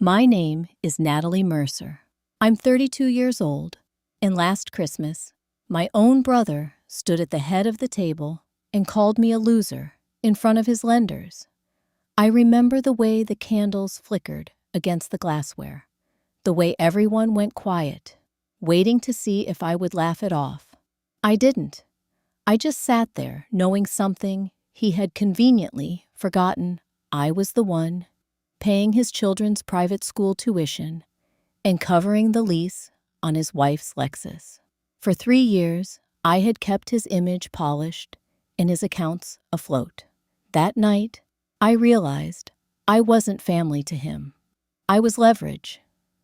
My name is Natalie Mercer. I'm 32 years old, and last Christmas, my own brother stood at the head of the table and called me a loser in front of his lenders. I remember the way the candles flickered against the glassware, the way everyone went quiet, waiting to see if I would laugh it off. I didn't. I just sat there knowing something he had conveniently forgotten. I was the one paying his children's private school tuition and covering the lease on his wife's Lexus. For 3 years, I had kept his image polished and his accounts afloat. That night, I realized I wasn't family to him. I was leverage,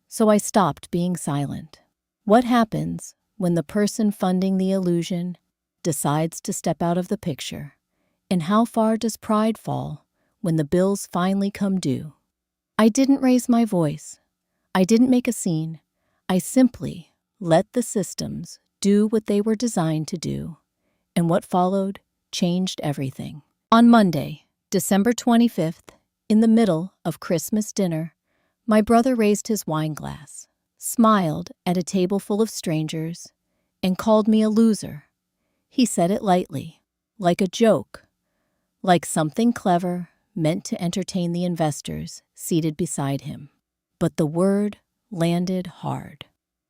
so I stopped being silent. What happens when the person funding the illusion decides to step out of the picture? And how far does pride fall when the bills finally come due? I didn't raise my voice. I didn't make a scene. I simply let the systems do what they were designed to do. And what followed changed everything. On Monday, December 25th, in the middle of Christmas dinner, my brother raised his wine glass, smiled at a table full of strangers, and called me a loser. He said it lightly, like a joke, like something clever meant to entertain the investors seated beside him. But the word landed hard.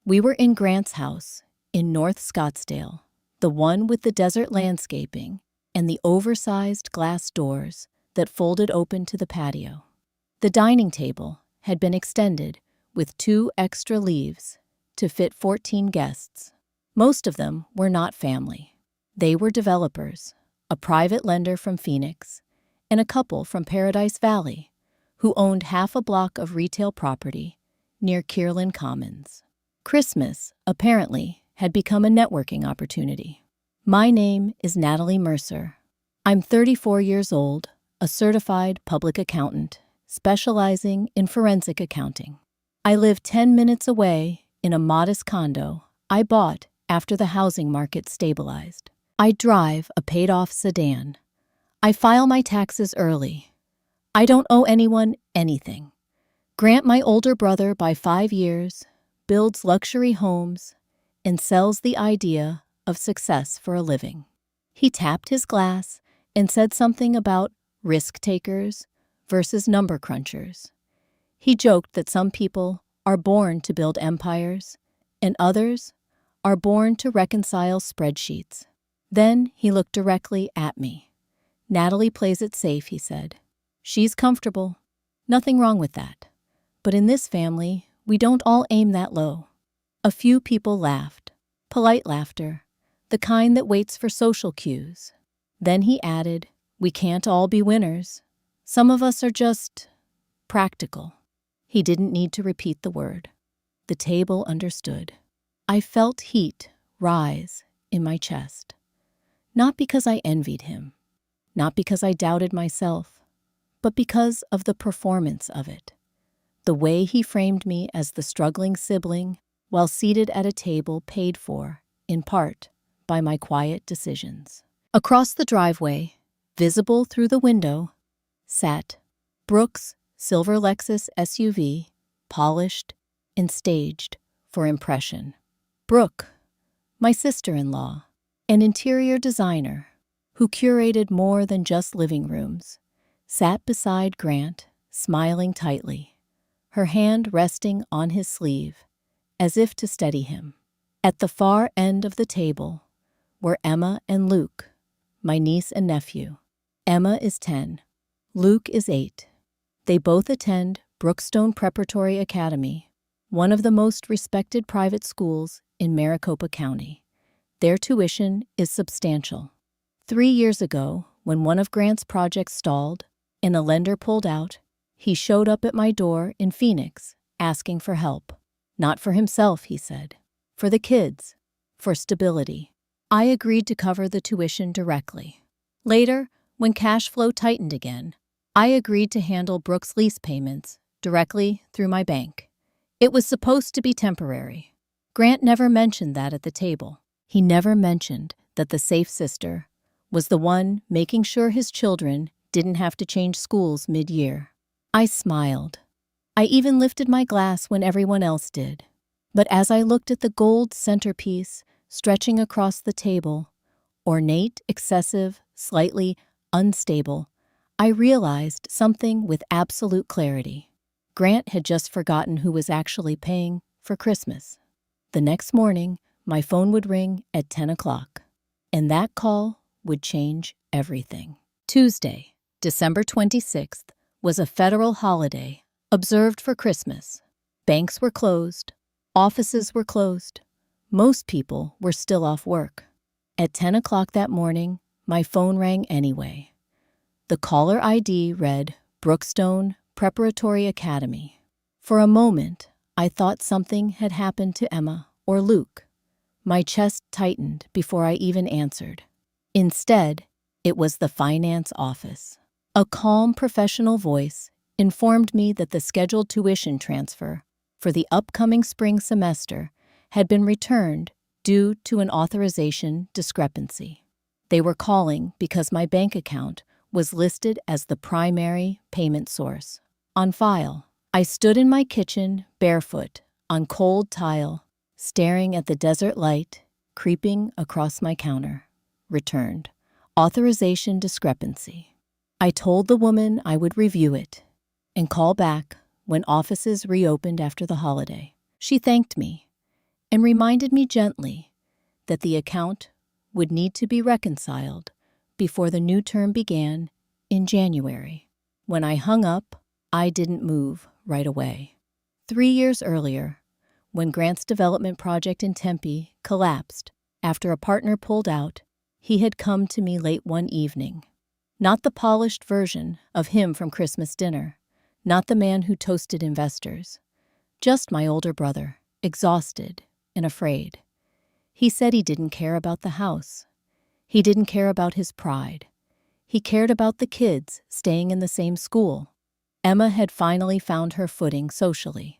We were in Grant's house in North Scottsdale, the one with the desert landscaping and the oversized glass doors that folded open to the patio. The dining table had been extended with 2 extra leaves to fit 14 guests. Most of them were not family. They were developers, a private lender from Phoenix, and a couple from Paradise Valley who owned half a block of retail property near Kierland Commons. Christmas, apparently, had become a networking opportunity. My name is Natalie Mercer. I'm 34 years old, a certified public accountant, specializing in forensic accounting. I live 10 minutes away in a modest condo I bought after the housing market stabilized. I drive a paid-off sedan. I file my taxes early. I don't owe anyone anything. Grant, my older brother by 5 years, builds luxury homes and sells the idea of success for a living. He tapped his glass and said something about risk takers versus number crunchers. He joked that some people are born to build empires and others are born to reconcile spreadsheets. Then he looked directly at me. Natalie plays it safe, he said. She's comfortable. Nothing wrong with that. But in this family, we don't all aim that low. A few people laughed. Polite laughter, the kind that waits for social cues. Then he added, we can't all be winners. Some of us are just practical. He didn't need to repeat the word. The table understood. I felt heat rise in my chest. Not because I envied him, not because I doubted myself, but because of the performance of it. The way he framed me as the struggling sibling while seated at a table paid for, in part, by my quiet decisions. Across the driveway, visible through the window, sat Brooke's silver Lexus SUV, polished and staged for impression. Brooke, my sister-in-law, an interior designer who curated more than just living rooms, sat beside Grant, smiling tightly, her hand resting on his sleeve, as if to steady him. At the far end of the table were Emma and Luke, my niece and nephew. Emma is 10. Luke is 8. They both attend Brookstone Preparatory Academy, one of the most respected private schools in Maricopa County. Their tuition is substantial. 3 years ago, when one of Grant's projects stalled and a lender pulled out, he showed up at my door in Phoenix asking for help. Not for himself, he said. For the kids. For stability. I agreed to cover the tuition directly. Later, when cash flow tightened again, I agreed to handle Brooke's lease payments directly through my bank. It was supposed to be temporary. Grant never mentioned that at the table. He never mentioned that the safe sister was the one making sure his children didn't have to change schools mid-year. I smiled. I even lifted my glass when everyone else did. But as I looked at the gold centerpiece stretching across the table, ornate, excessive, slightly unstable, I realized something with absolute clarity. Grant had just forgotten who was actually paying for Christmas. The next morning, my phone would ring at 10 o'clock, and that call would change everything. Tuesday, December 26th, was a federal holiday observed for Christmas. Banks were closed. Offices were closed. Most people were still off work. At 10 o'clock that morning, my phone rang anyway. The caller ID read Brookstone Preparatory Academy. For a moment, I thought something had happened to Emma or Luke. My chest tightened before I even answered. Instead, it was the finance office. A calm professional voice informed me that the scheduled tuition transfer for the upcoming spring semester had been returned due to an authorization discrepancy. They were calling because my bank account was listed as the primary payment source. On file, I stood in my kitchen barefoot on cold tile, staring at the desert light creeping across my counter. Returned. Authorization discrepancy. I told the woman I would review it and call back when offices reopened after the holiday. She thanked me and reminded me gently that the account would need to be reconciled before the new term began in January. When I hung up, I didn't move right away. 3 years earlier, when Grant's development project in Tempe collapsed after a partner pulled out, he had come to me late one evening. Not the polished version of him from Christmas dinner, not the man who toasted investors, just my older brother, exhausted and afraid. He said he didn't care about the house. He didn't care about his pride. He cared about the kids staying in the same school. Emma had finally found her footing socially.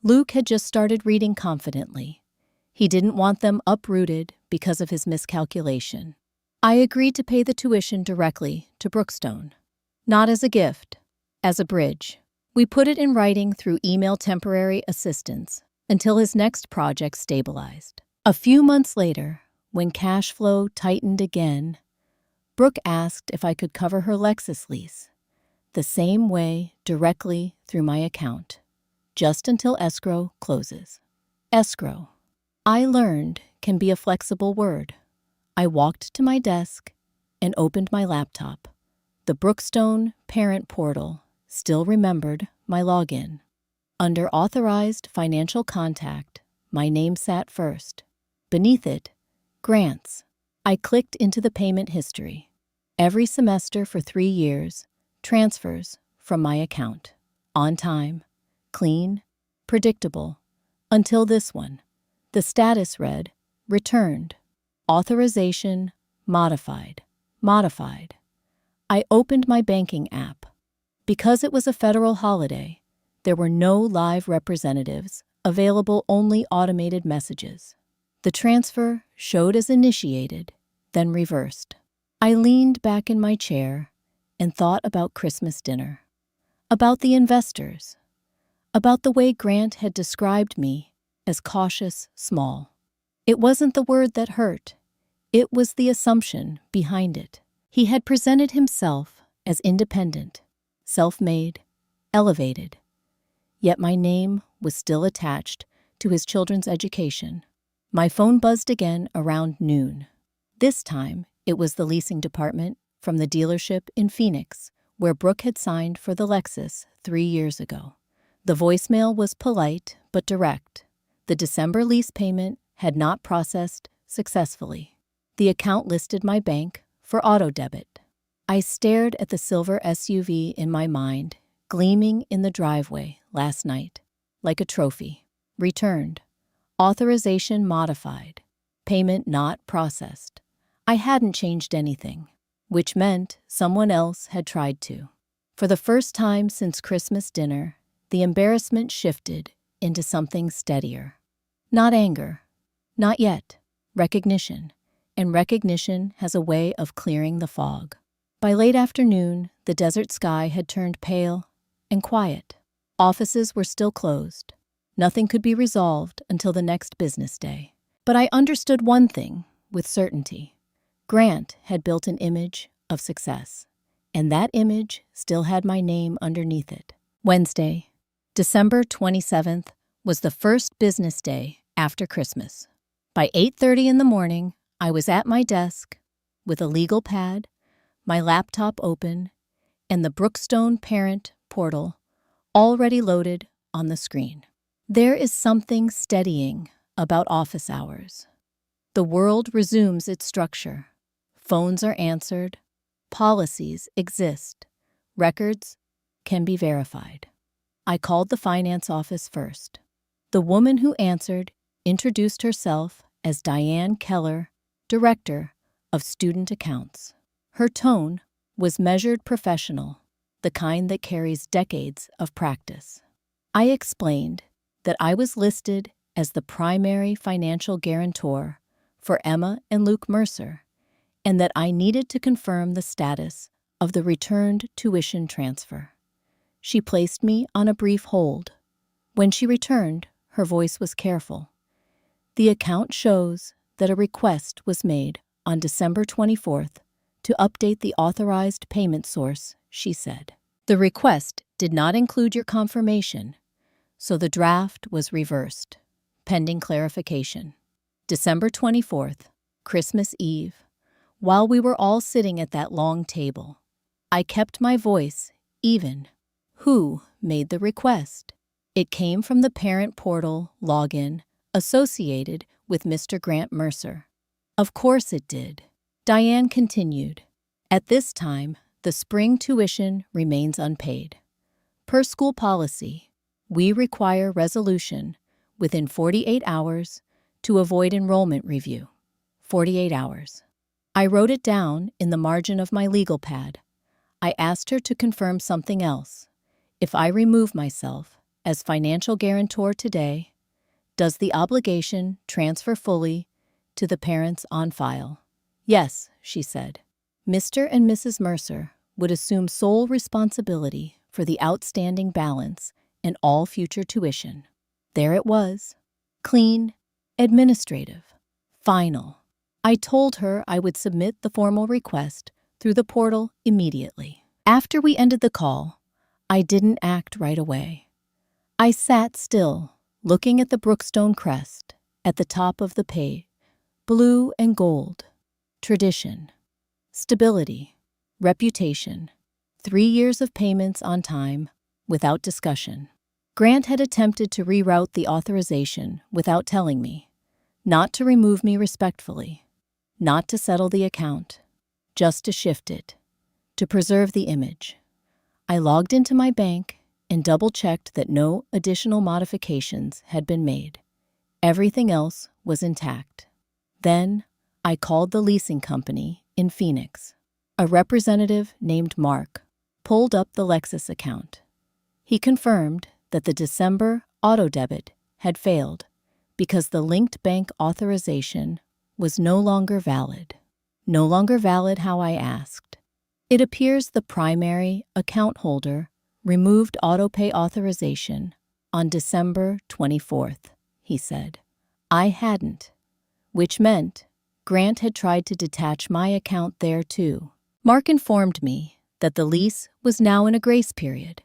Luke had just started reading confidently. He didn't want them uprooted because of his miscalculation. I agreed to pay the tuition directly to Brookstone. Not as a gift, as a bridge. We put it in writing through email temporary assistance until his next project stabilized. A few months later, when cash flow tightened again, Brooke asked if I could cover her Lexus lease, the same way directly through my account, just until escrow closes. Escrow, I learned, can be a flexible word. I walked to my desk and opened my laptop. The Brookstone parent portal still remembered my login. Under Authorized Financial Contact, my name sat first. Beneath it, Grants. I clicked into the payment history. Every semester for 3 years, transfers from my account. On time, clean, predictable, until this one. The status read, returned. Authorization modified. Modified. I opened my banking app. Because it was a federal holiday, there were no live representatives, available only automated messages. The transfer showed as initiated, then reversed. I leaned back in my chair and thought about Christmas dinner, about the investors, about the way Grant had described me as cautious small. It wasn't the word that hurt. It was the assumption behind it. He had presented himself as independent, self-made, elevated. Yet my name was still attached to his children's education. My phone buzzed again around noon. This time, it was the leasing department from the dealership in Phoenix, where Brooke had signed for the Lexus 3 years ago. The voicemail was polite but direct. The December lease payment had not processed successfully. The account listed my bank for auto debit. I stared at the silver SUV in my mind, gleaming in the driveway last night, like a trophy. Returned. Authorization modified. Payment not processed. I hadn't changed anything, which meant someone else had tried to. For the first time since Christmas dinner, the embarrassment shifted into something steadier. Not anger. Not yet. Recognition. And recognition has a way of clearing the fog. By late afternoon, the desert sky had turned pale and quiet. Offices were still closed. Nothing could be resolved until the next business day. But I understood one thing with certainty. Grant had built an image of success, and that image still had my name underneath it. Wednesday, December 27th, was the first business day after Christmas. By 8:30 in the morning, I was at my desk with a legal pad, my laptop open, and the Brookstone parent portal already loaded on the screen. There is something steadying about office hours. The world resumes its structure. Phones are answered. Policies exist. Records can be verified. I called the finance office first. The woman who answered introduced herself as Diane Keller, Director of Student Accounts. Her tone was measured professional, the kind that carries decades of practice. I explained that I was listed as the primary financial guarantor for Emma and Luke Mercer, and that I needed to confirm the status of the returned tuition transfer. She placed me on a brief hold. When she returned, her voice was careful. The account shows that a request was made on December 24th to update the authorized payment source, she said. The request did not include your confirmation, so the draft was reversed, pending clarification. December 24th, Christmas Eve, while we were all sitting at that long table, I kept my voice even. Who made the request? It came from the parent portal login associated with Mr. Grant Mercer. Of course it did. Diane continued. At this time, the spring tuition remains unpaid. Per school policy, we require resolution within 48 hours to avoid enrollment review. 48 hours. I wrote it down in the margin of my legal pad. I asked her to confirm something else. If I remove myself as financial guarantor today, does the obligation transfer fully to the parents on file? Yes, she said. Mr. and Mrs. Mercer would assume sole responsibility for the outstanding balance and all future tuition. There it was. Clean, administrative, final. I told her I would submit the formal request through the portal immediately. After we ended the call, I didn't act right away. I sat still, looking at the Brookstone crest at the top of the page. Blue and gold. Tradition. Stability. Reputation. 3 years of payments on time, without discussion. Grant had attempted to reroute the authorization without telling me. Not to remove me respectfully. Not to settle the account. Just to shift it. To preserve the image. I logged into my bank and double-checked that no additional modifications had been made. Everything else was intact. Then, I called the leasing company in Phoenix. A representative named Mark pulled up the Lexus account. He confirmed that the December auto debit had failed because the linked bank authorization was no longer valid. No longer valid how I asked. It appears the primary account holder removed autopay authorization on December 24th, he said. I hadn't, which meant Grant had tried to detach my account there too. Mark informed me that the lease was now in a grace period.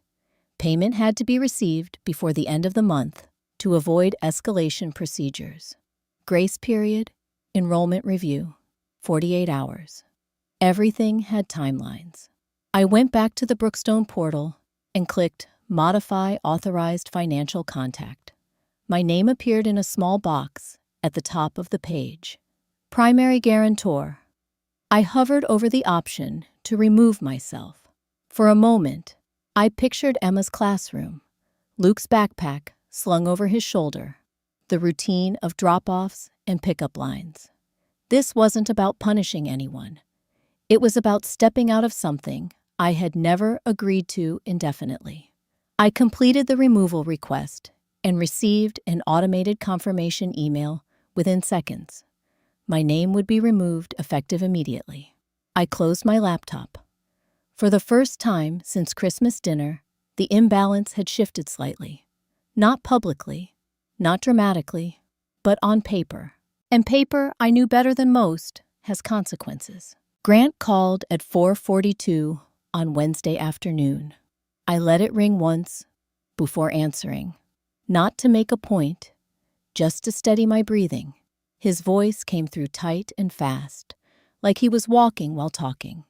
Payment had to be received before the end of the month to avoid escalation procedures. Grace period, enrollment review, 48 hours. Everything had timelines. I went back to the Brookstone portal and clicked Modify Authorized Financial Contact. My name appeared in a small box at the top of the page. Primary guarantor. I hovered over the option to remove myself. For a moment, I pictured Emma's classroom, Luke's backpack slung over his shoulder, the routine of drop-offs and pickup lines. This wasn't about punishing anyone. It was about stepping out of something I had never agreed to indefinitely. I completed the removal request and received an automated confirmation email within seconds. My name would be removed effective immediately. I closed my laptop. For the first time since Christmas dinner, The imbalance had shifted slightly. Not publicly, not dramatically, but on paper. And paper, I knew better than most, has consequences. Grant called at 4:42 on Wednesday afternoon. I let it ring once before answering. Not to make a point, just to steady my breathing. His voice came through tight and fast, like he was walking while talking.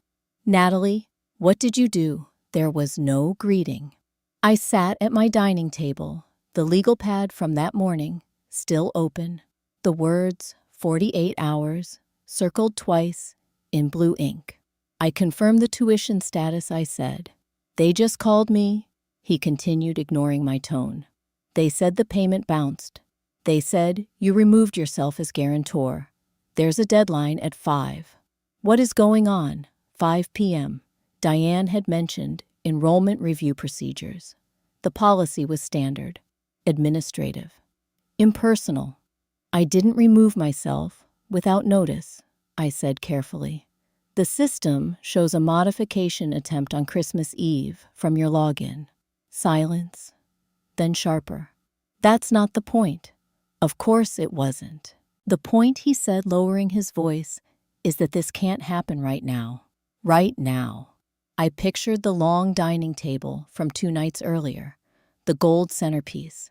"Natalie, what did you do?" There was no greeting. I sat at my dining table, the legal pad from that morning still open, the words 48 hours circled twice in blue ink. I confirmed the tuition status, I said. "They just called me," he continued, ignoring my tone. "They said the payment bounced. They said you removed yourself as guarantor. There's a deadline at 5. What is going on? 5 p.m. Diane had mentioned enrollment review procedures. The policy was standard, administrative, impersonal. "I didn't remove myself without notice," I said carefully. "The system shows a modification attempt on Christmas Eve from your login." Silence, then sharper. "That's not the point." "Of course it wasn't. The point," he said, lowering his voice, "is that this can't happen right now. Right now." I pictured the long dining table from 2 nights earlier, the gold centerpiece,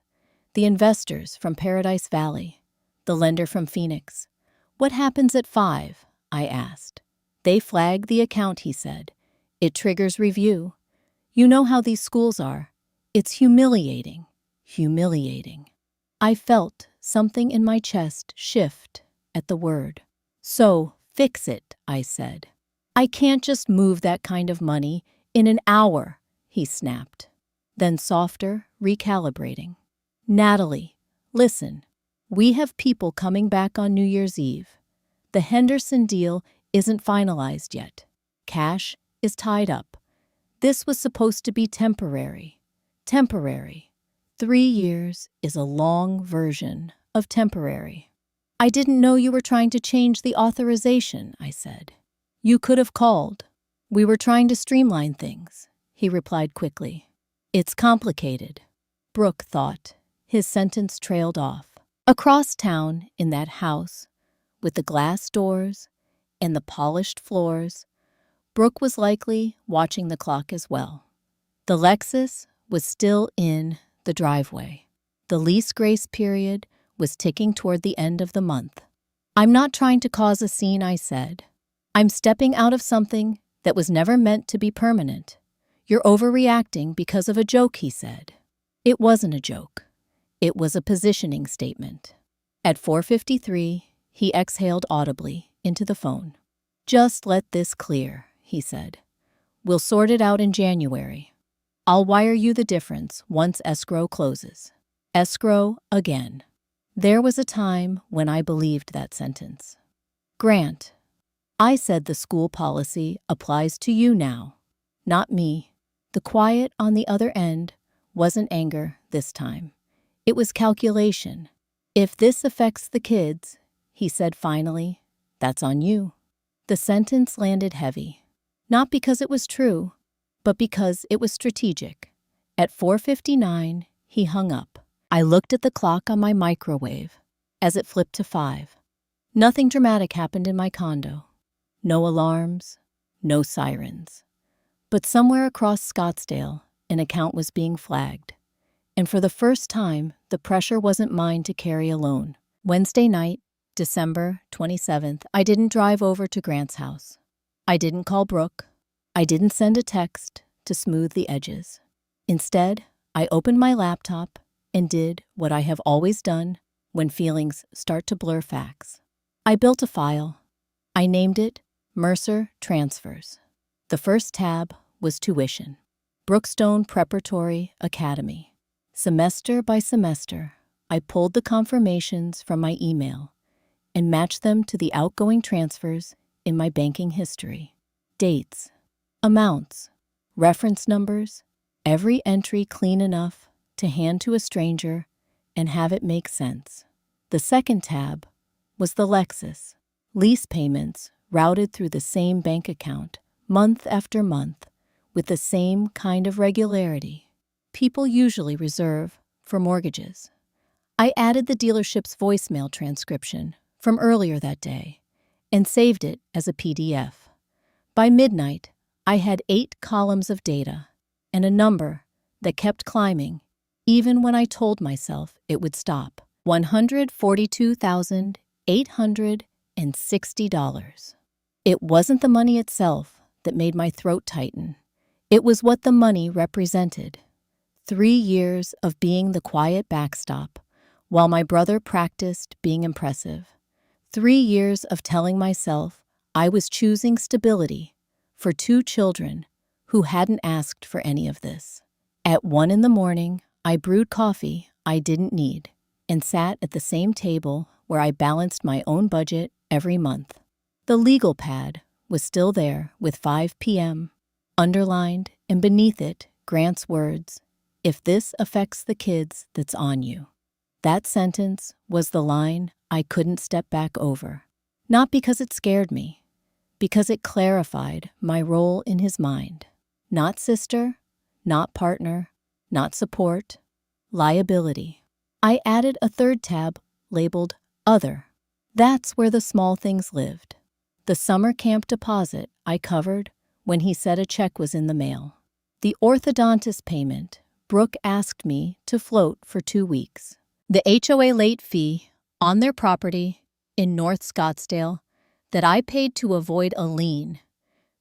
the investors from Paradise Valley, the lender from Phoenix. "What happens at 5? I asked. "They flag the account," he said. "It triggers review. You know how these schools are. It's humiliating. Humiliating." I felt something in my chest shift at the word. "So, fix it," I said. "I can't just move that kind of money in an hour," he snapped. Then softer, recalibrating. "Natalie, listen. We have people coming back on New Year's Eve. The Henderson deal isn't finalized yet. Cash is tied up. This was supposed to be temporary. Temporary. 3 years is a long version of temporary." "I didn't know you were trying to change the authorization," I said. "You could have called. We were trying to streamline things," he replied quickly. "It's complicated." Brooke thought. His sentence trailed off. Across town, in that house, with the glass doors and the polished floors, Brooke was likely watching the clock as well. The Lexus was still in the driveway. The lease grace period was ticking toward the end of the month. "I'm not trying to cause a scene," I said. "I'm stepping out of something that was never meant to be permanent. You're overreacting because of a joke," he said. It wasn't a joke. It was a positioning statement. At 4:53, he exhaled audibly into the phone. "Just let this clear," he said. "We'll sort it out in January. I'll wire you the difference once escrow closes." Escrow again. There was a time when I believed that sentence. "Grant, I said the school policy applies to you now, not me." The quiet on the other end wasn't anger this time. It was calculation. "If this affects the kids," he said finally, "that's on you." The sentence landed heavy, not because it was true, but because it was strategic. At 4:59, he hung up. I looked at the clock on my microwave as it flipped to 5. Nothing dramatic happened in my condo. No alarms, no sirens. But somewhere across Scottsdale, an account was being flagged. And for the first time, the pressure wasn't mine to carry alone. Wednesday night, December 27th, I didn't drive over to Grant's house. I didn't call Brooke. I didn't send a text to smooth the edges. Instead, I opened my laptop and did what I have always done when feelings start to blur facts. I built a file. I named it Mercer Transfers. The first tab was tuition. Brookstone Preparatory Academy. Semester by semester, I pulled the confirmations from my email and matched them to the outgoing transfers in my banking history. Dates, amounts, reference numbers, every entry clean enough to hand to a stranger and have it make sense. The second tab was the Lexus. Lease payments routed through the same bank account, month after month, with the same kind of regularity. people usually reserve for mortgages. I added the dealership's voicemail transcription from earlier that day and saved it as a PDF. By midnight, I had 8 columns of data and a number that kept climbing even when I told myself it would stop. $142,860. It wasn't the money itself that made my throat tighten. It was what the money represented. 3 years of being the quiet backstop while my brother practiced being impressive. 3 years of telling myself I was choosing stability for 2 children who hadn't asked for any of this. At 1 a.m, I brewed coffee I didn't need and sat at the same table where I balanced my own budget every month. The legal pad was still there with 5 p.m. underlined, and beneath it, Grant's words, "If this affects the kids, that's on you." That sentence was the line I couldn't step back over. Not because it scared me, because it clarified my role in his mind. Not sister, not partner, not support, liability. I added a third tab labeled Other. That's where the small things lived. The summer camp deposit I covered when he said a check was in the mail. The orthodontist payment Brooke asked me to float for 2 weeks. The HOA late fee on their property in North Scottsdale that I paid to avoid a lien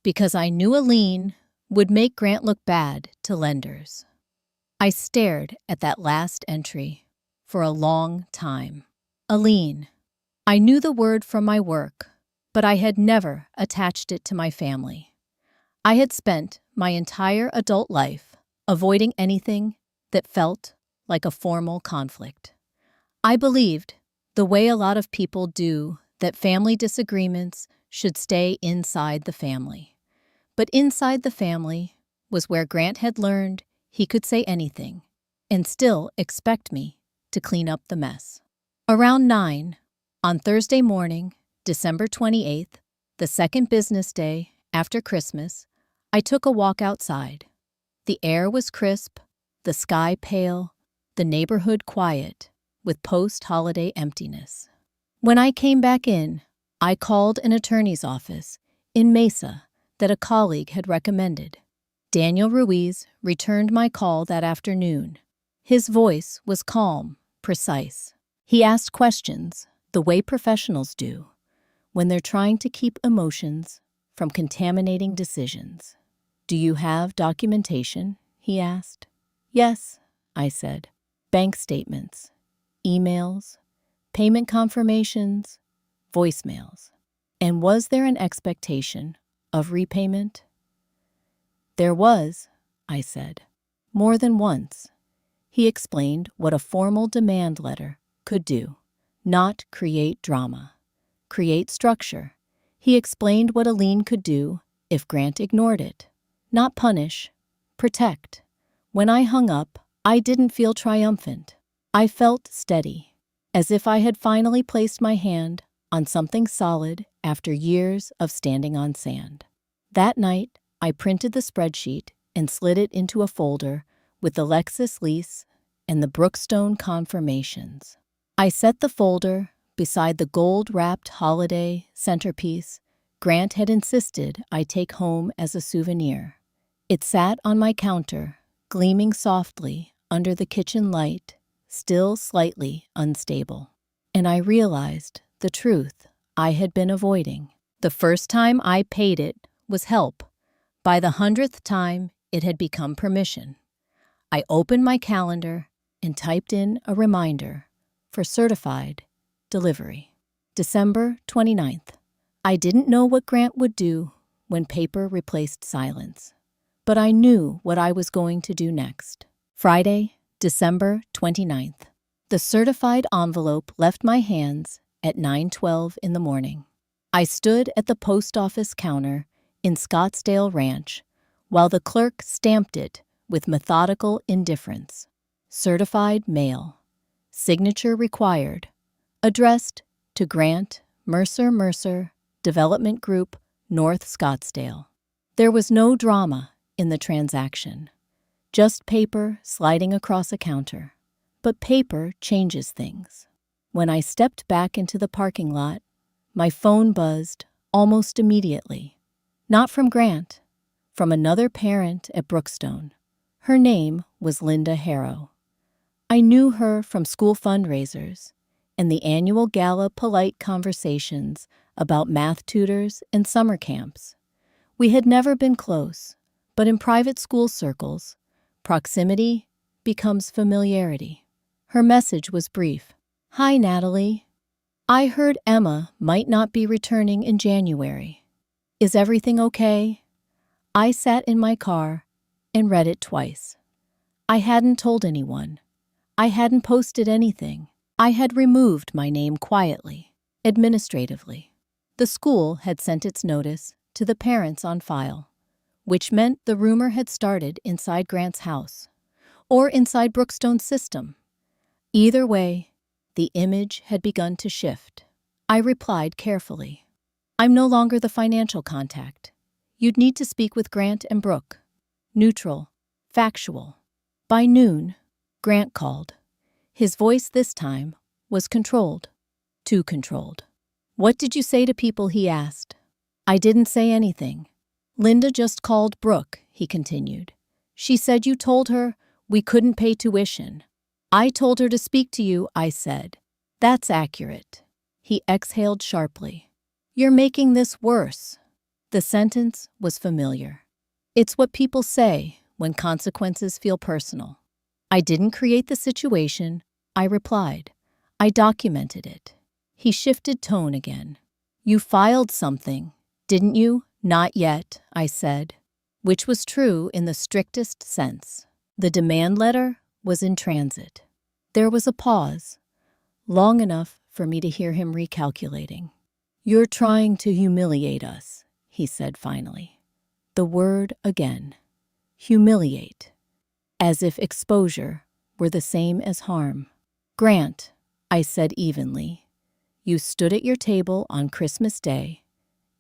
because I knew a lien would make Grant look bad to lenders. I stared at that last entry for a long time. A lien. I knew the word from my work, but I had never attached it to my family. I had spent my entire adult life avoiding anything that felt like a formal conflict. I believed, the way a lot of people do, that family disagreements should stay inside the family. But inside the family was where Grant had learned he could say anything and still expect me to clean up the mess. Around 9, on Thursday morning, December 28th, the second business day after Christmas, I took a walk outside. The air was crisp, the sky pale, the neighborhood quiet, with post-holiday emptiness. When I came back in, I called an attorney's office in Mesa that a colleague had recommended. Daniel Ruiz returned my call that afternoon. His voice was calm, precise. He asked questions the way professionals do when they're trying to keep emotions from contaminating decisions. "Do you have documentation?" he asked. "Yes," I said. "Bank statements, emails, payment confirmations, voicemails. And was there an expectation of repayment?" "There was," I said. "More than once." He explained what a formal demand letter could do. Not create drama, create structure. He explained what a lien could do if Grant ignored it. Not punish, protect. When I hung up, I didn't feel triumphant. I felt steady, as if I had finally placed my hand on something solid after years of standing on sand. That night, I printed the spreadsheet and slid it into a folder with the Lexus lease and the Brookstone confirmations. I set the folder beside the gold-wrapped holiday centerpiece Grant had insisted I take home as a souvenir. It sat on my counter, gleaming softly under the kitchen light, still slightly unstable. And I realized the truth I had been avoiding. The first time I paid it was help. By the 100th time, it had become permission. I opened my calendar and typed in a reminder for certified delivery. December 29th. I didn't know what Grant would do when paper replaced silence, but I knew what I was going to do next. Friday, December 29th. The certified envelope left my hands at 9:12 in the morning. I stood at the post office counter in Scottsdale Ranch while the clerk stamped it with methodical indifference. Certified mail. Signature required. Addressed to Grant Mercer, Development Group, North Scottsdale. There was no drama in the transaction. Just paper sliding across a counter. But paper changes things. When I stepped back into the parking lot, my phone buzzed almost immediately. Not from Grant, from another parent at Brookstone. Her name was Linda Harrow. I knew her from school fundraisers and the annual gala polite conversations about math tutors and summer camps. We had never been close, but in private school circles, proximity becomes familiarity. Her message was brief. "Hi, Natalie. I heard Emma might not be returning in January. Is everything okay?" I sat in my car and read it twice. I hadn't told anyone. I hadn't posted anything. I had removed my name quietly, administratively. The school had sent its notice to the parents on file, which meant the rumor had started inside Grant's house or inside Brookstone's system. Either way, the image had begun to shift. I replied carefully. "I'm no longer the financial contact. You'd need to speak with Grant and Brooke. Neutral, factual." By noon, Grant called. His voice this time was controlled. Too controlled. "What did you say to people?" he asked. I didn't say anything. "Linda just called Brooke," he continued. "She said you told her we couldn't pay tuition." "I told her to speak to you," I said. "That's accurate." He exhaled sharply. "You're making this worse." The sentence was familiar. It's what people say when consequences feel personal. I didn't create the situation, I replied. I documented it. He shifted tone again. "You filed something, didn't you?" "Not yet," I said, which was true in the strictest sense. The demand letter was in transit. There was a pause, long enough for me to hear him recalculating. "You're trying to humiliate us," he said finally. The word again. Humiliate. As if exposure were the same as harm. "Grant," I said evenly, "you stood at your table on Christmas Day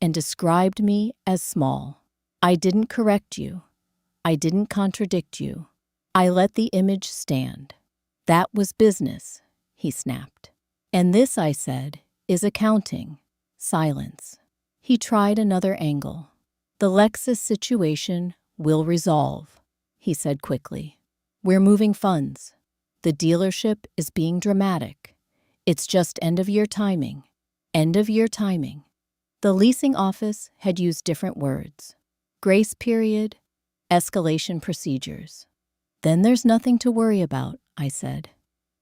and described me as small. I didn't correct you. I didn't contradict you. I let the image stand. That was business," he snapped. "And this," I said, "is accounting." Silence. He tried another angle. "The Lexus situation will resolve," he said quickly. "We're moving funds. The dealership is being dramatic. It's just end-of-year timing. End-of-year timing." The leasing office had used different words. Grace period, escalation procedures. "Then there's nothing to worry about," I said.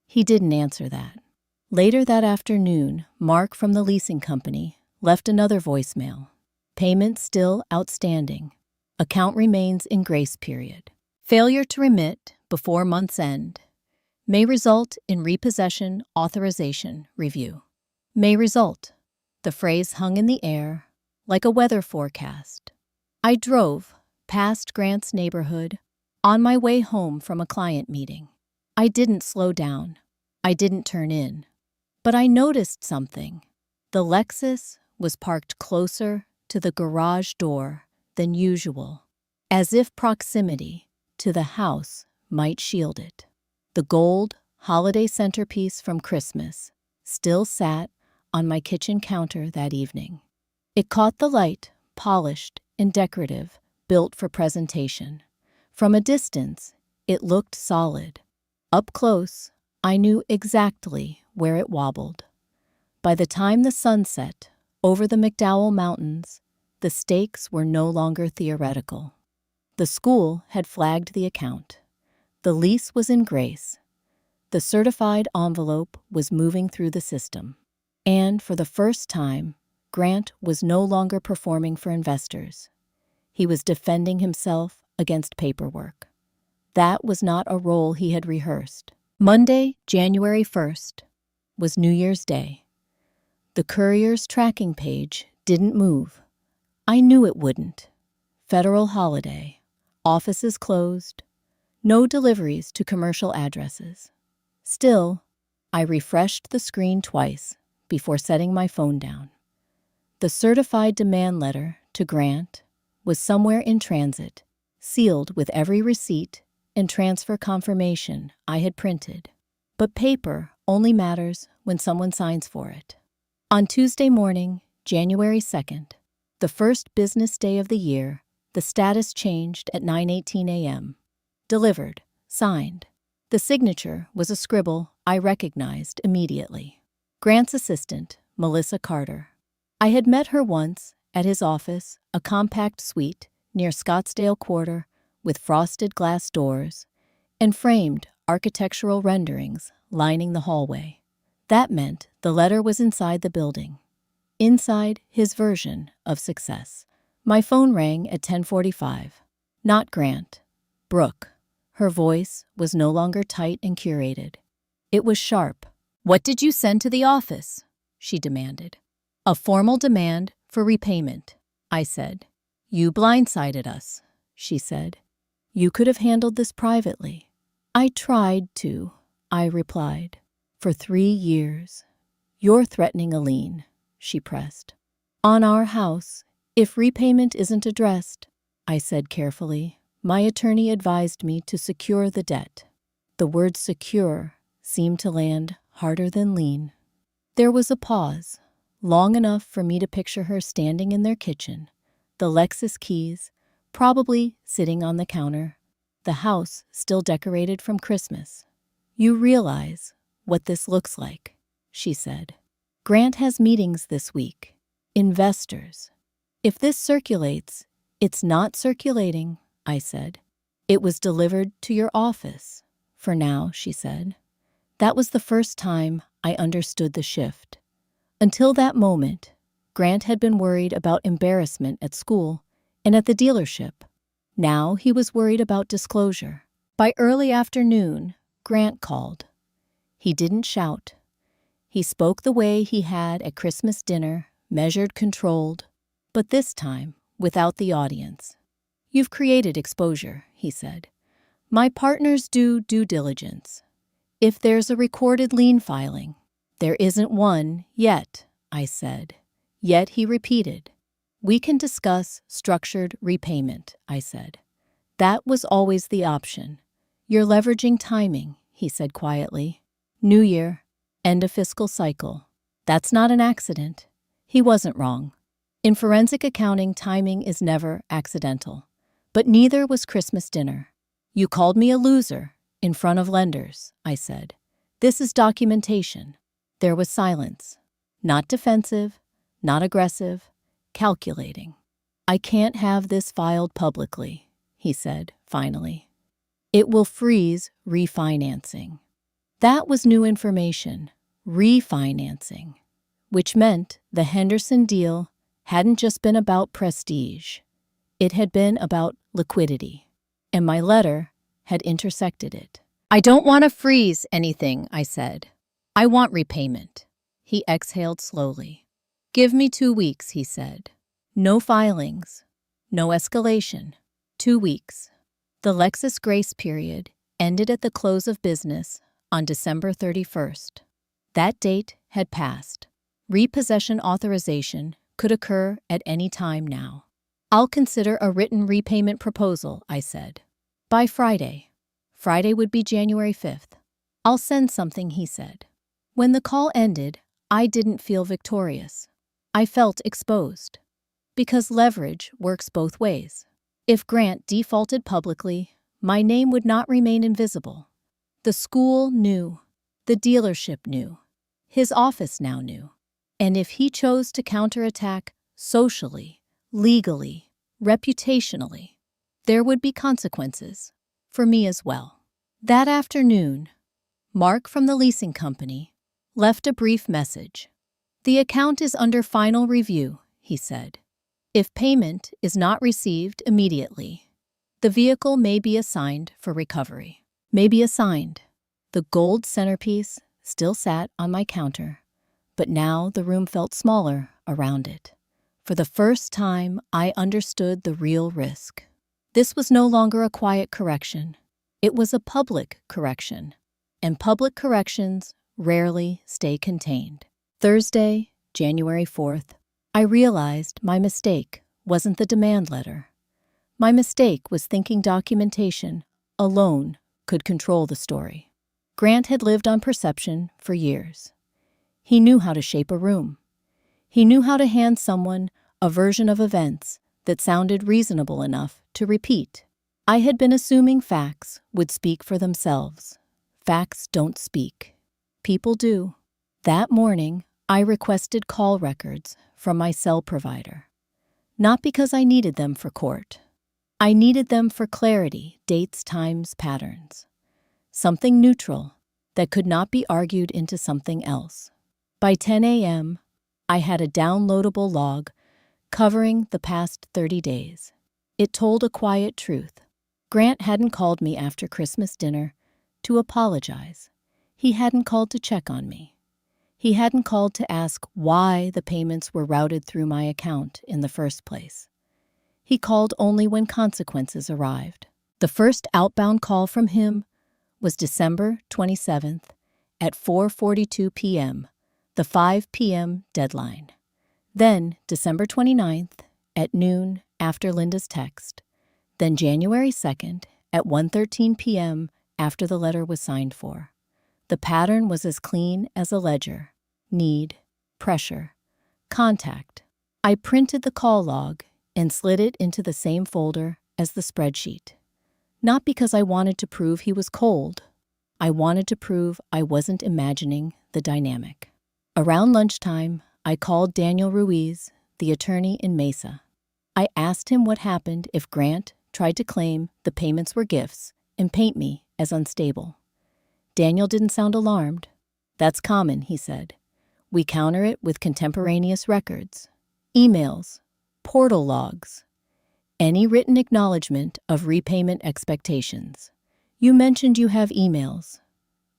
He didn't answer that. Later that afternoon, Mark from the leasing company left another voicemail. "Payment still outstanding. Account remains in grace period. Failure to remit before month's end may result in repossession authorization review." May result. The phrase hung in the air like a weather forecast. I drove past Grant's neighborhood on my way home from a client meeting. I didn't slow down. I didn't turn in. But I noticed something. The Lexus was parked closer to the garage door than usual, as if proximity to the house might shield it. The gold holiday centerpiece from Christmas still sat on my kitchen counter that evening. It caught the light, polished and decorative, built for presentation. From a distance, it looked solid. Up close, I knew exactly where it wobbled. By the time the sun set over the McDowell Mountains, the stakes were no longer theoretical. The school had flagged the account. The lease was in grace. The certified envelope was moving through the system. And for the first time, Grant was no longer performing for investors. He was defending himself against paperwork. That was not a role he had rehearsed. Monday, January 1st, was New Year's Day. The courier's tracking page didn't move. I knew it wouldn't. Federal holiday. Offices closed. No deliveries to commercial addresses. Still, I refreshed the screen twice before setting my phone down. The certified demand letter to Grant was somewhere in transit, sealed with every receipt and transfer confirmation I had printed. But paper only matters when someone signs for it. On Tuesday morning, January 2nd, the first business day of the year, the status changed at 9:18 a.m. Delivered, signed. The signature was a scribble I recognized immediately. Grant's assistant, Melissa Carter. I had met her once at his office, a compact suite near Scottsdale Quarter with frosted glass doors and framed architectural renderings lining the hallway. That meant the letter was inside the building, inside his version of success. My phone rang at 10:45. Not Grant. Brooke. Her voice was no longer tight and curated. It was sharp. "What did you send to the office?" she demanded. "A formal demand for repayment," I said. "You blindsided us," she said. "You could have handled this privately." "I tried to," I replied. "For 3 years. You're threatening a lien," she pressed. "On our house, if repayment isn't addressed," I said carefully. "My attorney advised me to secure the debt." The word secure seemed to land harder than lien. There was a pause, long enough for me to picture her standing in their kitchen, the Lexus keys probably sitting on the counter, the house still decorated from Christmas. "You realize what this looks like," she said. "Grant has meetings this week. Investors. If this circulates, it's not circulating," I said. "It was delivered to your office. For now," she said. That was the first time I understood the shift. Until that moment, Grant had been worried about embarrassment at school and at the dealership. Now he was worried about disclosure. By early afternoon, Grant called. He didn't shout. He spoke the way he had at Christmas dinner, measured, controlled, but this time without the audience. "You've created exposure," he said. "My partners do due diligence. If there's a recorded lien filing." "There isn't one yet," I said. Yet he repeated. "We can discuss structured repayment," I said. "That was always the option." "You're leveraging timing," he said quietly. "New year, end of fiscal cycle. That's not an accident." He wasn't wrong. In forensic accounting, timing is never accidental. But neither was Christmas dinner. "You called me a loser in front of lenders," I said. "This is documentation." There was silence. Not defensive, not aggressive, calculating. "I can't have this filed publicly," he said, finally. "It will freeze refinancing." That was new information. Refinancing. Which meant the Henderson deal hadn't just been about prestige. It had been about liquidity. And my letter had intersected it. "I don't want to freeze anything," I said. "I want repayment." He exhaled slowly. "Give me 2 weeks," he said. "No filings. No escalation. 2 weeks." The Lexus grace period ended at the close of business on December 31st. That date had passed. Repossession authorization could occur at any time now. "I'll consider a written repayment proposal," I said. "By Friday." Friday would be January 5th. "I'll send something," he said. When the call ended, I didn't feel victorious. I felt exposed. Because leverage works both ways. If Grant defaulted publicly, my name would not remain invisible. The school knew. The dealership knew. His office now knew. And if he chose to counterattack socially, legally, reputationally, there would be consequences. For me as well. That afternoon, Mark from the leasing company left a brief message. "The account is under final review," he said. "If payment is not received immediately, the vehicle may be assigned for recovery." May be assigned. The gold centerpiece still sat on my counter, but now the room felt smaller around it. For the first time, I understood the real risk. This was no longer a quiet correction. It was a public correction, and public corrections rarely stay contained. Thursday, January 4th, I realized my mistake wasn't the demand letter. My mistake was thinking documentation alone could control the story. Grant had lived on perception for years. He knew how to shape a room. He knew how to hand someone a version of events that sounded reasonable enough to repeat. I had been assuming facts would speak for themselves. Facts don't speak. People do. That morning, I requested call records from my cell provider. Not because I needed them for court. I needed them for clarity, dates, times, patterns. Something neutral that could not be argued into something else. By 10 a.m., I had a downloadable log covering the past 30 days. It told a quiet truth. Grant hadn't called me after Christmas dinner to apologize. He hadn't called to check on me. He hadn't called to ask why the payments were routed through my account in the first place. He called only when consequences arrived. The first outbound call from him was December 27th at 4:42 p.m., the 5 p.m. deadline. Then December 29th at noon after Linda's text. Then January 2nd at 1:13 p.m. after the letter was signed for. The pattern was as clean as a ledger. Need, pressure, contact. I printed the call log and slid it into the same folder as the spreadsheet. Not because I wanted to prove he was cold. I wanted to prove I wasn't imagining the dynamic. Around lunchtime, I called Daniel Ruiz, the attorney in Mesa. I asked him what happened if Grant tried to claim the payments were gifts and paint me as unstable. Daniel didn't sound alarmed. That's common, he said. We counter it with contemporaneous records, emails, portal logs, any written acknowledgement of repayment expectations. You mentioned you have emails.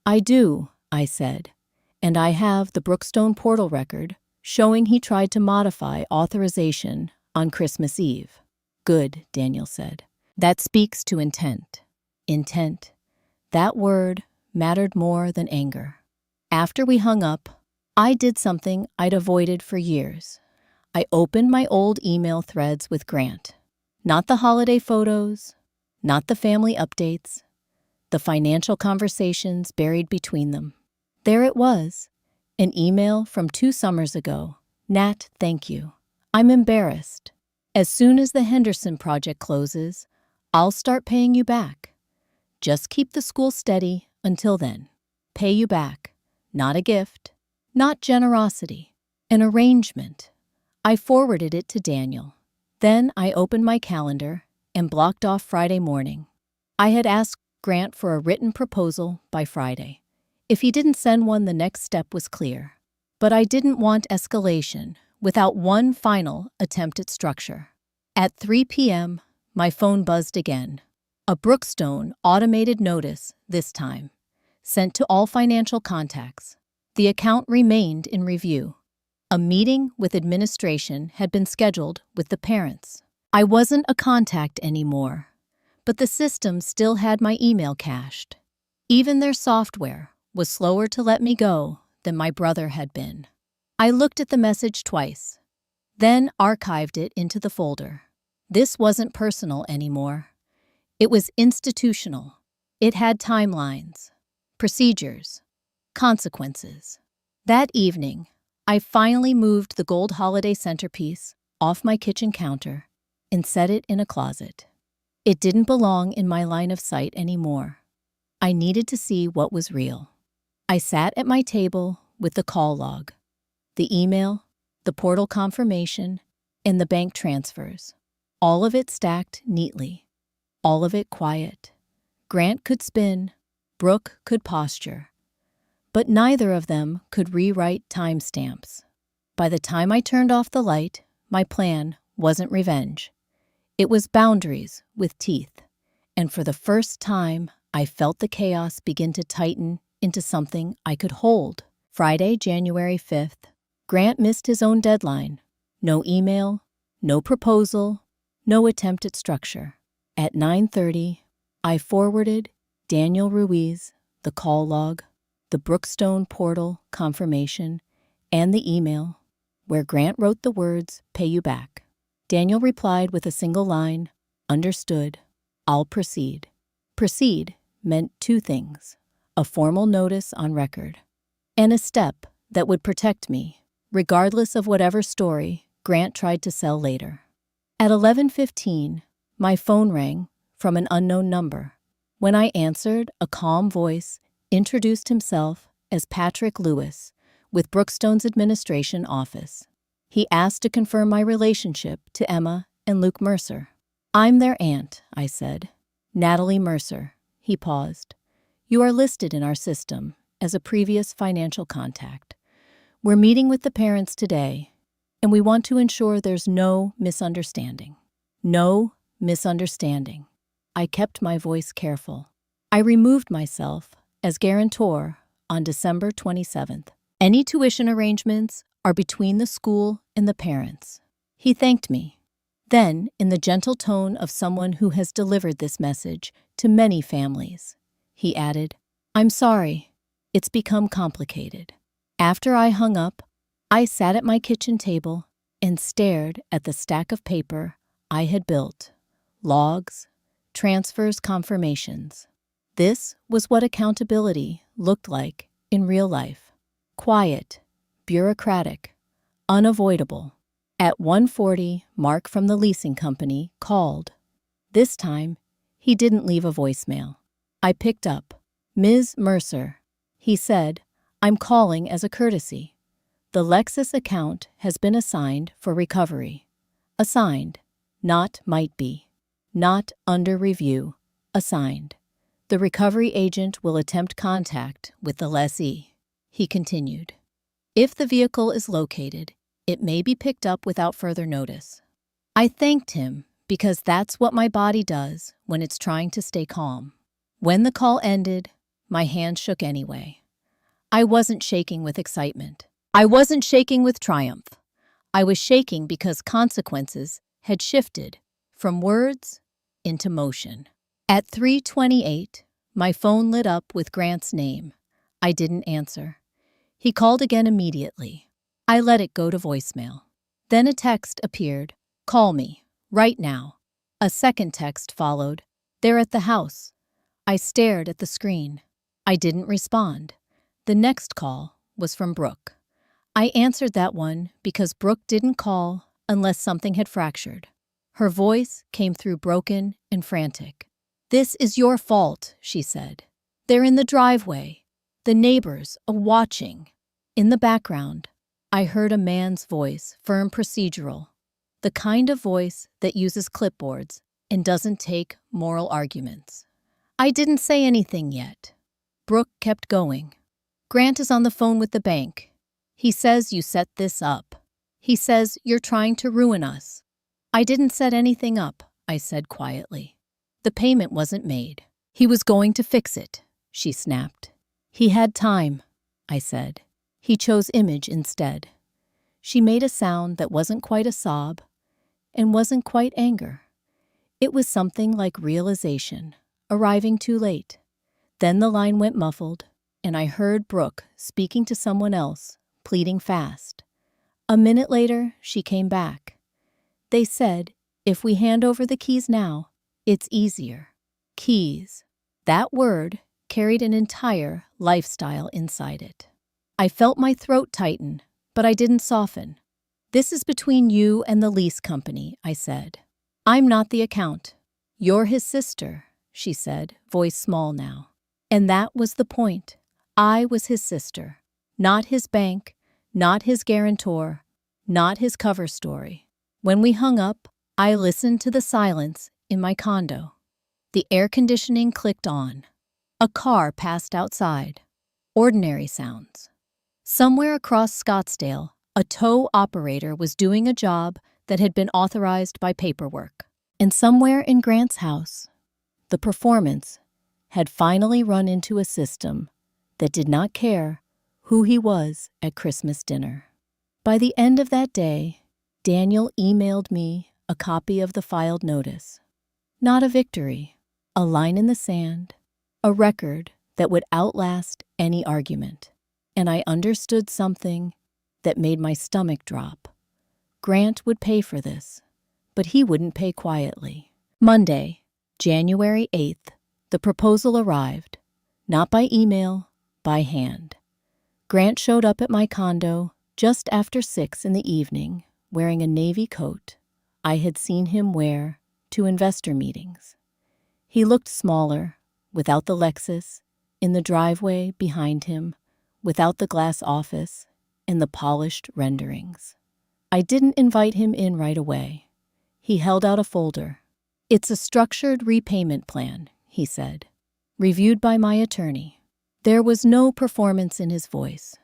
I do, I said, and I have the Brookstone portal record showing he tried to modify authorization on Christmas Eve. Good, Daniel said. That speaks to intent. Intent. That word mattered more than anger. After we hung up, I did something I'd avoided for years. I opened my old email threads with Grant. Not the holiday photos, not the family updates, the financial conversations buried between them. There it was, an email from 2 summers ago. Nat, thank you. I'm embarrassed. As soon as the Henderson project closes, I'll start paying you back. Just keep the school steady until then. Pay you back. Not a gift, not generosity, an arrangement. I forwarded it to Daniel. Then I opened my calendar and blocked off Friday morning. I had asked Grant for a written proposal by Friday. If he didn't send one, the next step was clear. But I didn't want escalation without one final attempt at structure. At 3 p.m., my phone buzzed again. A Brookstone automated notice this time, sent to all financial contacts. The account remained in review. A meeting with administration had been scheduled with the parents. I wasn't a contact anymore, but the system still had my email cached. Even their software was slower to let me go than my brother had been. I looked at the message twice, then archived it into the folder. This wasn't personal anymore. It was institutional. It had timelines, procedures, consequences. That evening, I finally moved the gold holiday centerpiece off my kitchen counter and set it in a closet. It didn't belong in my line of sight anymore. I needed to see what was real. I sat at my table with the call log, the email, the portal confirmation, and the bank transfers. All of it stacked neatly. All of it quiet. Grant could spin, Brooke could posture. But neither of them could rewrite timestamps. By the time I turned off the light, my plan wasn't revenge. It was boundaries with teeth. And for the first time, I felt the chaos begin to tighten into something I could hold. Friday, January 5th, Grant missed his own deadline. No email, no proposal, no attempt at structure. At 9:30, I forwarded Daniel Ruiz the call log, the Brookstone portal confirmation, and the email where Grant wrote the words, "Pay you back." Daniel replied with a single line, "Understood. I'll proceed." Proceed meant two things: a formal notice on record, and a step that would protect me, regardless of whatever story Grant tried to sell later. At 11:15, my phone rang from an unknown number. When I answered, a calm voice introduced himself as Patrick Lewis with Brookstone's administration office. He asked to confirm my relationship to Emma and Luke Mercer. "I'm their aunt," I said. "Natalie Mercer." He paused. "You are listed in our system as a previous financial contact. We're meeting with the parents today, and we want to ensure there's no misunderstanding." No misunderstanding. I kept my voice careful. I removed myself as guarantor on December 27th. Any tuition arrangements are between the school and the parents. He thanked me. Then, in the gentle tone of someone who has delivered this message to many families, he added, "I'm sorry, it's become complicated." After I hung up, I sat at my kitchen table and stared at the stack of paper I had built: logs, transfers, confirmations. This was what accountability looked like in real life: quiet, bureaucratic, unavoidable. At 1:40, Mark from the leasing company called. This time, he didn't leave a voicemail. I picked up. "Ms. Mercer," he said, "I'm calling as a courtesy. The Lexus account has been assigned for recovery." Assigned, not might be. Not under review. Assigned. "The recovery agent will attempt contact with the lessee," he continued. "If the vehicle is located, it may be picked up without further notice." I thanked him because that's what my body does when it's trying to stay calm. When the call ended, my hand shook anyway. I wasn't shaking with excitement. I wasn't shaking with triumph. I was shaking because consequences had shifted from words into motion. At 3:28, my phone lit up with Grant's name. I didn't answer. He called again immediately. I let it go to voicemail. Then a text appeared: "Call me, right now." A second text followed: "They're at the house." I stared at the screen. I didn't respond. The next call was from Brooke. I answered that one because Brooke didn't call unless something had fractured. Her voice came through broken and frantic. "This is your fault," she said. "They're in the driveway. The neighbors are watching." In the background, I heard a man's voice, firm, procedural, the kind of voice that uses clipboards and doesn't take moral arguments. I didn't say anything yet. Brooke kept going. "Grant is on the phone with the bank. He says you set this up. He says you're trying to ruin us." "I didn't set anything up," I said quietly. "The payment wasn't made." "He was going to fix it," she snapped. "He had time," I said. "He chose image instead." She made a sound that wasn't quite a sob and wasn't quite anger. It was something like realization, arriving too late. Then the line went muffled, and I heard Brooke speaking to someone else, pleading fast. A minute later, she came back. "They said, if we hand over the keys now, it's easier." Keys. That word carried an entire lifestyle inside it. I felt my throat tighten, but I didn't soften. "This is between you and the lease company," I said. "I'm not the account." "You're his sister," she said, voice small now. And that was the point. I was his sister, not his bank, not his guarantor, not his cover story. When we hung up, I listened to the silence in my condo. The air conditioning clicked on. A car passed outside. Ordinary sounds. Somewhere across Scottsdale, a tow operator was doing a job that had been authorized by paperwork. And somewhere in Grant's house, the performance had finally run into a system that did not care who he was at Christmas dinner. By the end of that day, Daniel emailed me a copy of the filed notice. Not a victory, a line in the sand, a record that would outlast any argument. And I understood something that made my stomach drop. Grant would pay for this, but he wouldn't pay quietly. Monday, January 8th, The proposal arrived, not by email, by hand. Grant showed up at my condo just after 6 in the evening, wearing a navy coat I had seen him wear to investor meetings. He looked smaller, without the Lexus, in the driveway behind him, without the glass office and the polished renderings. I didn't invite him in right away. He held out a folder. "It's a structured repayment plan," he said, "reviewed by my attorney." There was no performance in his voice,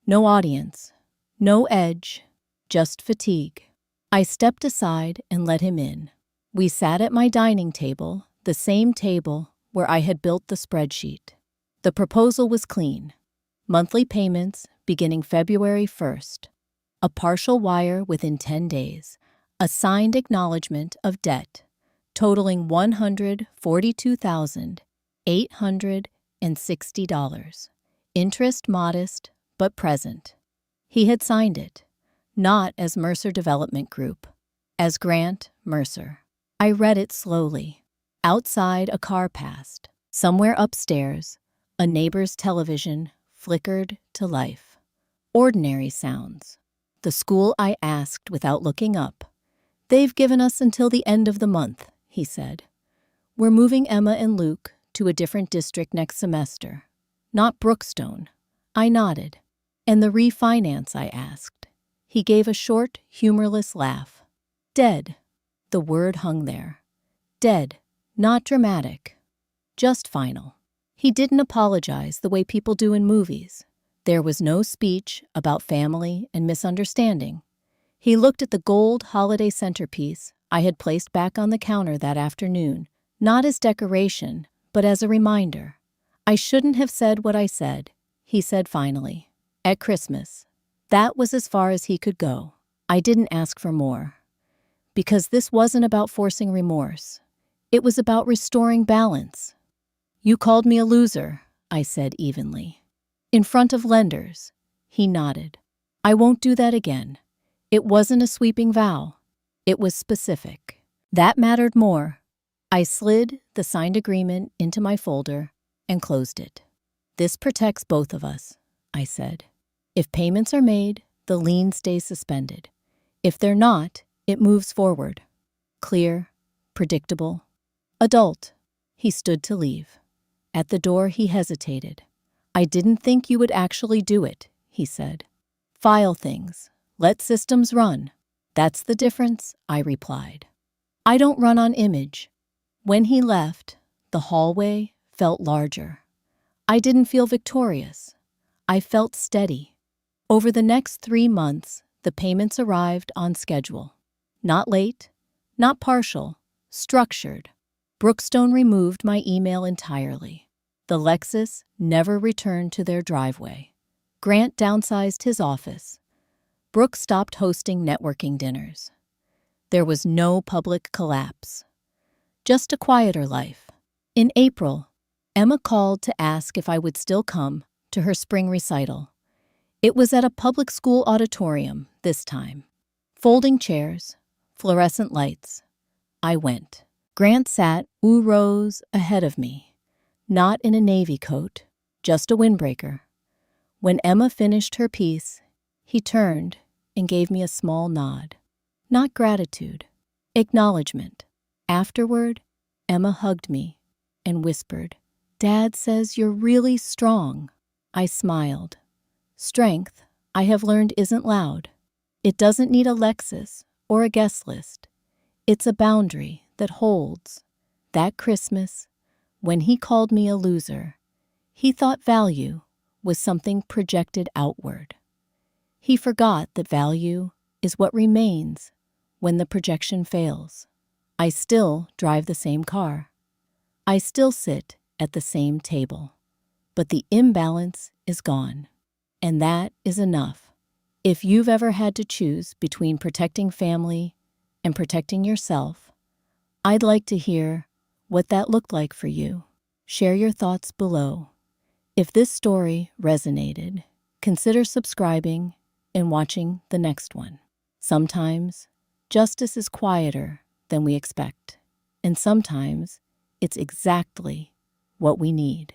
no audience, no edge, just fatigue. I stepped aside and let him in. We sat at my dining table, the same table where I had built the spreadsheet. The proposal was clean. Monthly payments beginning February 1st. A partial wire within 10 days. A signed acknowledgement of debt, totaling $142,860. Interest modest, but present. He had signed it, not as Mercer Development Group, as Grant Mercer. I read it slowly. Outside, a car passed. Somewhere upstairs, a neighbor's television flickered to life. Ordinary sounds. The school I asked without looking up. "They've given us until the end of the month," he said. "We're moving Emma and Luke to a different district next semester." "Not Brookstone." I nodded. "And the refinance?" I asked. He gave a short, humorless laugh. "Dead." The word hung there. Dead, not dramatic, just final. He didn't apologize the way people do in movies. There was no speech about family and misunderstanding. He looked at the gold holiday centerpiece I had placed back on the counter that afternoon, not as decoration, but as a reminder. "I shouldn't have said what I said," he said finally. "At Christmas." That was as far as he could go. I didn't ask for more. Because this wasn't about forcing remorse. It was about restoring balance. "You called me a loser," I said evenly. "In front of lenders." He nodded. "I won't do that again." It wasn't a sweeping vow. It was specific. That mattered more. I slid the signed agreement into my folder and closed it. "This protects both of us," I said. "If payments are made, the lien stays suspended. If they're not, it moves forward. Clear, predictable, adult." He stood to leave. At the door, he hesitated. "I didn't think you would actually do it," he said. "File things. Let systems run." "That's the difference," I replied. "I don't run on image." When he left, the hallway felt larger. I didn't feel victorious. I felt steady. Over the next 3 months, the payments arrived on schedule. Not late, not partial, structured. Brookstone removed my email entirely. The Lexus never returned to their driveway. Grant downsized his office. Brooke stopped hosting networking dinners. There was no public collapse. Just a quieter life. In April, Emma called to ask if I would still come to her spring recital. It was at a public school auditorium this time. Folding chairs, fluorescent lights. I went. Grant sat 2 rows ahead of me, not in a navy coat, just a windbreaker. When Emma finished her piece, he turned and gave me a small nod. Not gratitude, acknowledgement. Afterward, Emma hugged me and whispered, "Dad says you're really strong." I smiled. Strength, I have learned, isn't loud. It doesn't need a Lexus or a guest list. It's a boundary that holds. That Christmas, when he called me a loser, he thought value was something projected outward. He forgot that value is what remains when the projection fails. I still drive the same car. I still sit at the same table. But the imbalance is gone. And that is enough. If you've ever had to choose between protecting family and protecting yourself, I'd like to hear what that looked like for you. Share your thoughts below. If this story resonated, consider subscribing and watching the next one. Sometimes, justice is quieter than we expect, and sometimes it's exactly what we need.